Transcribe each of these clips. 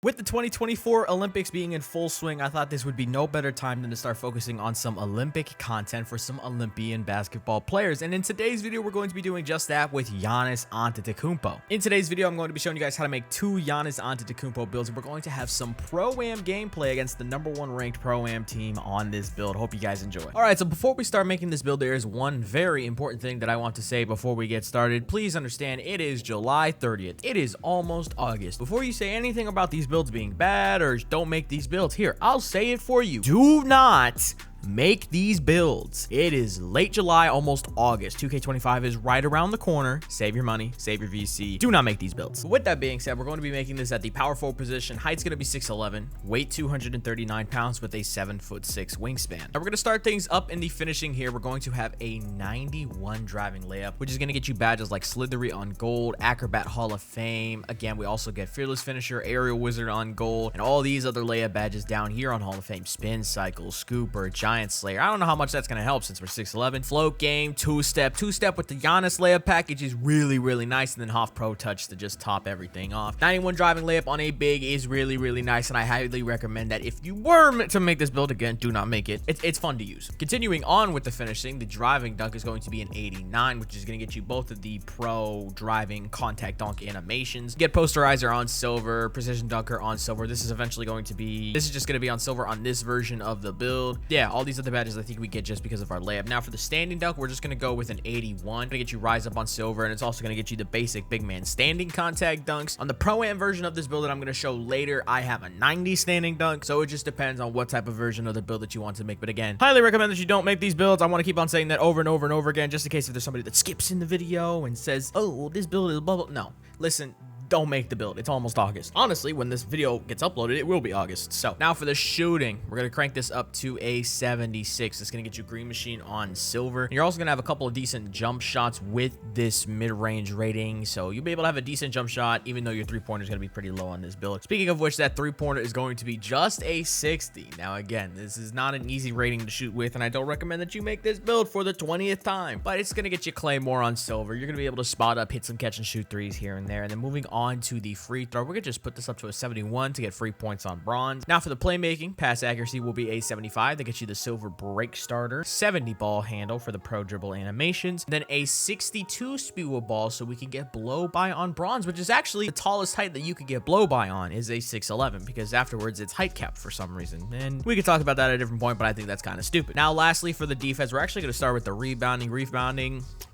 With the 2024 Olympics being in full swing, I thought this would be no better time than to start focusing on some Olympic content for some Olympian basketball players. And in today's video, we're going to be doing just that with Giannis Antetokounmpo. In today's video, I'm going to be showing you guys how to make two Giannis Antetokounmpo builds, and we're going to have some Pro-Am gameplay against the #1 ranked Pro-Am team on this build. Hope you guys enjoy. All right, so before we start making this build, there is one very important thing that I want to say before we get started. Please understand, it is July 30th. It is almost August. Before you say anything about these builds being bad or don't make these builds, here, I'll say it for you. Do not make these builds. It is late July, almost August. 2K25 is right around the corner. Save your money, save your VC. Do not make these builds. With that being said, we're going to be making this at the power forward position. Height's going to be 6'11", weight 239 pounds with a 7'6" wingspan. Now we're going to start things up in the finishing here. We're going to have a 91 driving layup, which is going to get you badges like Slithery on gold, Acrobat Hall of Fame. Again, we also get Fearless Finisher, Aerial Wizard on gold, and all these other layup badges down here on Hall of Fame. Spin Cycle, Scooper, Giant Slayer. I don't know how much that's going to help since we're 6'11". Float game, two-step with the Giannis layup package is really nice, and then Hoff Pro Touch to just top everything off. 91 driving layup on a big is really nice, and I highly recommend that if you were to make this build, again, do not make it. It's fun to use. Continuing on with the finishing, the driving dunk is going to be an 89, which is going to get you both of the pro driving contact dunk animations. Get posterizer on silver, precision dunker on silver. This is just going to be on silver on this version of the build. Yeah, all these other badges I think we get just because of our layup. Now for the standing dunk, we're just going to go with an 81 to get you rise up on silver, and it's also going to get you the basic big man standing contact dunks. On the Pro-Am version of this build that I'm going to show later, I have a 90 standing dunk, so it just depends on what type of version of the build that you want to make. But again, highly recommend that you don't make these builds. I want to keep on saying that over and over again, just in case if there's somebody that skips in the video and says, oh, well, this build is blah blah. No, listen, don't make the build. It's almost August. Honestly, when this video gets uploaded, it will be August. So now for the shooting, we're going to crank this up to a 76. It's going to get you Green Machine on silver. And you're also going to have a couple of decent jump shots with this mid-range rating. So you'll be able to have a decent jump shot, even though your three-pointer is going to be pretty low on this build. Speaking of which, that three-pointer is going to be just a 60. Now, again, this is not an easy rating to shoot with, and I don't recommend that you make this build for the 20th time. But it's going to get you Claymore on silver. You're going to be able to spot up, hit some catch and shoot threes here and there. And then moving on to the free throw, we're gonna just put this up to a 71 to get free points on bronze. Now for the playmaking, pass accuracy will be a 75 that gets you the silver break starter, 70 ball handle for the pro dribble animations, then a 62 speed with ball so we can get blow by on bronze, which is actually the tallest height that you could get blow by on is a 6'11", because afterwards it's height capped for some reason, and we could talk about that at a different point, but I think that's kind of stupid. Now lastly, for the defense, we're actually going to start with the rebounding. We're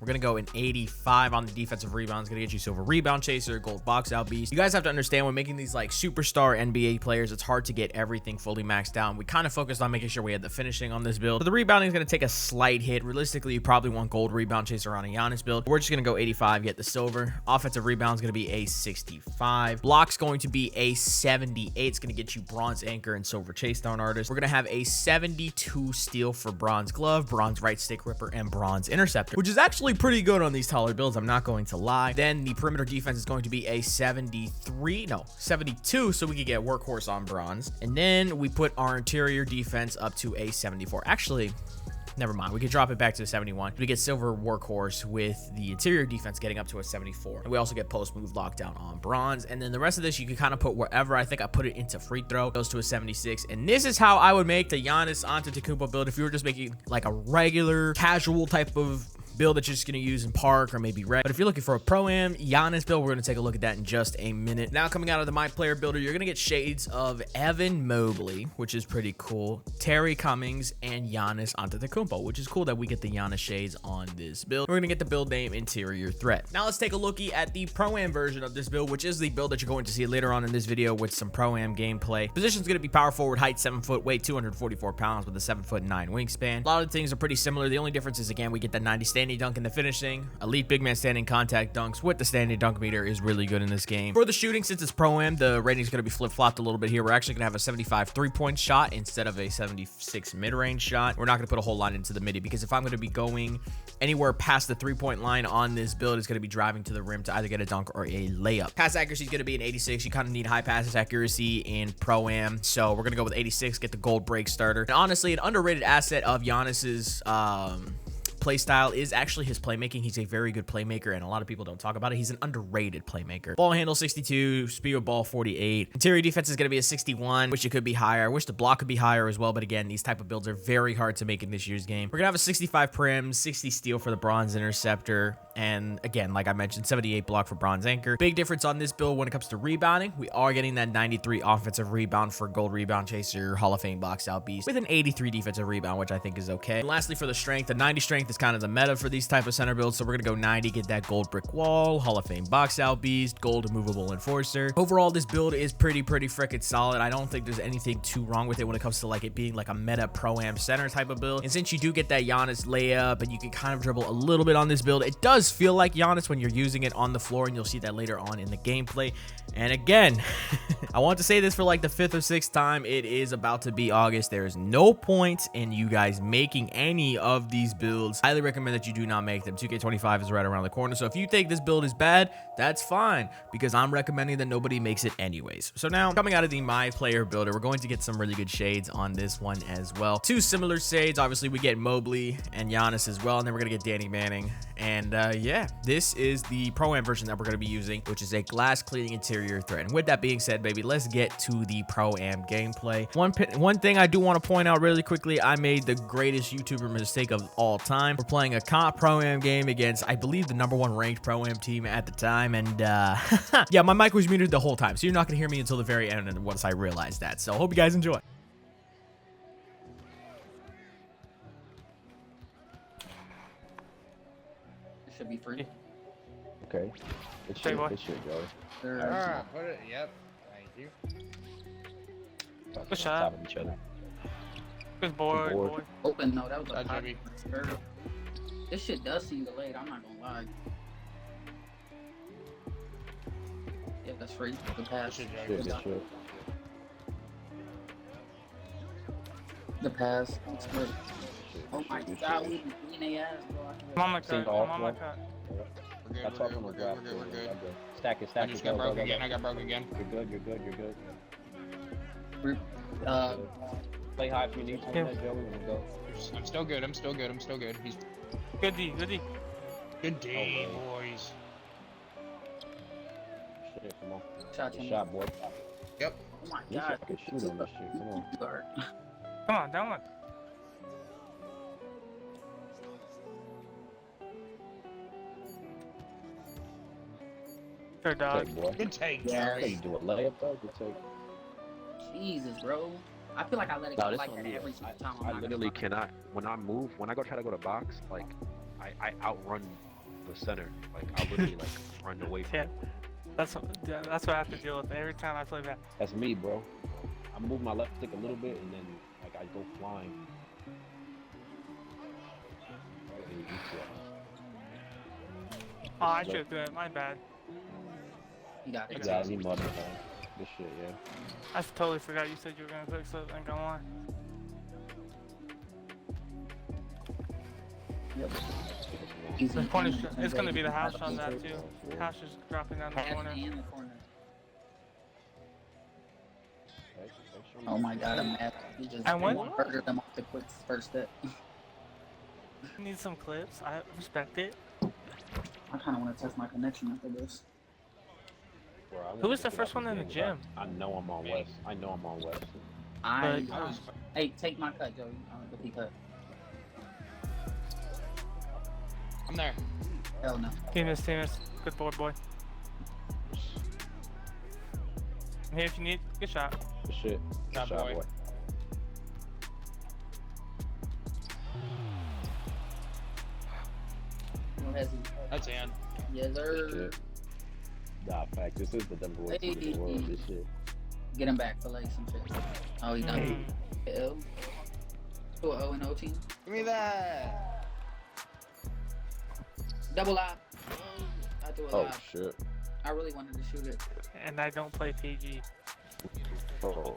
going to go an 85 on the defensive rebound. It's going to get you silver rebound chaser, gold box out beast. You guys have to understand, when making these like superstar NBA players, it's hard to get everything fully maxed out. We kind of focused on making sure we had the finishing on this build. So the rebounding is going to take a slight hit. Realistically, you probably want gold rebound chaser on a Giannis build. We're just going to go 85, get the silver. Offensive rebound is going to be a 65. Block's going to be a 78. It's going to get you bronze anchor and silver chase down artist. We're going to have a 72 steal for bronze glove, bronze right stick ripper, and bronze interceptor, which is actually pretty good on these taller builds, I'm not going to lie. Then the perimeter defense is going to be a 72, so we could get workhorse on bronze. And then we put our interior defense up to a 74. Actually, never mind. We could drop it back to a 71. We get silver workhorse with the interior defense getting up to a 74. And we also get post move lockdown on bronze. And then the rest of this, you can kind of put wherever. I think I put it into free throw. Goes to a 76. And this is how I would make the Giannis Antetokounmpo build if you were just making like a regular casual type of build that you're just going to use in park or maybe red. But if you're looking for a Pro-Am Giannis build, we're going to take a look at that in just a minute. Now coming out of the My Player Builder, you're going to get shades of Evan Mobley, which is pretty cool, Terry Cummings, and Giannis Antetokounmpo, which is cool that we get the Giannis shades on this build. We're going to get the build name Interior Threat. Now let's take a looky at the Pro-Am version of this build, which is the build that you're going to see later on in this video with some Pro-Am gameplay. Position's going to be power forward, height 7 foot, weight 244 pounds with a 7'9" wingspan. A lot of the things are pretty similar. The only difference is, again, we get the 90 standing dunk in the finishing. Elite big man standing contact dunks with the standing dunk meter is really good in this game. For the shooting, since it's Pro-Am, the rating is going to be flip-flopped a little bit here. We're actually going to have a 75 three-point shot instead of a 76 mid-range shot. We're not going to put a whole lot into the midi, because if I'm going to be going anywhere past the three-point line on this build, it's going to be driving to the rim to either get a dunk or a layup. Pass accuracy is going to be an 86. You kind of need high pass accuracy in Pro-Am, so we're going to go with 86, get the gold break starter. And honestly, an underrated asset of Giannis's play style is actually his playmaking. He's a very good playmaker, and a lot of people don't talk about it. He's an underrated playmaker. Ball handle 62, speed of ball 48. Interior defense is going to be a 61. Wish it could be higher. I wish the block could be higher as well, but again, these type of builds are very hard to make in this year's game. We're going to have a 65 prim, 60 steal for the bronze interceptor, and again, like I mentioned, 78 block for bronze anchor. Big difference on this build when it comes to rebounding. We are getting that 93 offensive rebound for gold rebound chaser, Hall of Fame box out beast, with an 83 defensive rebound, which I think is okay. And lastly, for the strength, the 90 strength is kind of the meta for these type of center builds, so we're going to go 90, get that gold brick wall, Hall of Fame box out beast, gold immovable enforcer. Overall, this build is pretty freickin' solid. I don't think there's anything too wrong with it when it comes to like it being like a meta pro-am center type of build. And since you do get that Giannis layup and you can kind of dribble a little bit on this build, it does feel like Giannis when you're using it on the floor, and you'll see that later on in the gameplay. And again, I want to say this for like the 5th or 6th time. It is about to be August. There is no point in you guys making any of these builds. Highly recommend that you do not make them. 2K25 is right around the corner. So if you think this build is bad, that's fine, because I'm recommending that nobody makes it anyways. So now, coming out of the My Player Builder, we're going to get some really good shades on this one as well. 2 similar shades. Obviously, we get Mobley and Giannis as well, and then we're going to get Danny Manning. And yeah, this is the Pro-Am version that we're going to be using, which is a glass cleaning interior thread. And with that being said, baby, let's get to the Pro-Am gameplay. One thing I do want to point out really quickly, I made the greatest YouTuber mistake of all time. We're playing a comp Pro-Am game against, I believe, the #1 ranked Pro-Am team at the time. And yeah, my mic was muted the whole time, so you're not going to hear me until the very end once I realized that. So hope you guys enjoy. Should be free. Okay. It should go. Put it. Yep. Thank you. Good shot. Each other. Good board. Open. No, that was a Jimmy. This shit does seem delayed. I'm not gonna lie. Yeah, that's free. The pass. The pass. It's good. Oh my god, we in their ass, bro. I'm on my cut. I'm on my cut. We're good. Stack it. I just got broke again. I got broke again. You're good. Play high if you need to. Yeah. Joey, go. I'm still good. He's Good D. good D, boys. Shit, come on. Shot, Shot, boy. Yep. Oh my You god. can shoot on this shit. Come on. Guard. Come on, down one. Good dog. Take, boy. Good take. Yeah. How you do a layup though? Good take. Jesus, bro. I feel like I let it go like that every single time. I literally cannot. When I try to go to box, like I outrun the center. Like I literally like run away from it. That's what I have to deal with every time I play that. That's me, bro. I move my left stick a little bit and then like I go flying. Oh, I should have done it. My bad. You got it. Yeah, me mother, man. This shit, yeah. I totally forgot you said you were gonna fix it. I ain't gonna lie. Yep. The corner, it's gonna be the hash on that too. Hash is dropping down the corner. Oh my god, I'm mad. He just murdered them off the quick first step. Need some clips. I respect it. I kind of want to test my connection after this. Who was the first one in the gym? I know I'm on West. Hey, take my cut, Joey. The P cut. I'm there. Hell no. Team is. Good board, boy. I'm here if you need. Good shot. Good shit. Good shot, boy. That's in. Yes, sir. Nah, fact. This is the number one team in the world. This shit. Get him back for like some shit. Oh, he done. L. To an 0-0 team. Give me that. Double up. I threw a Oh lot. shit. I really wanted to shoot it. And I don't play PG. Oh.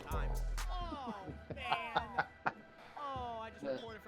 Oh, man. Oh, I just reported for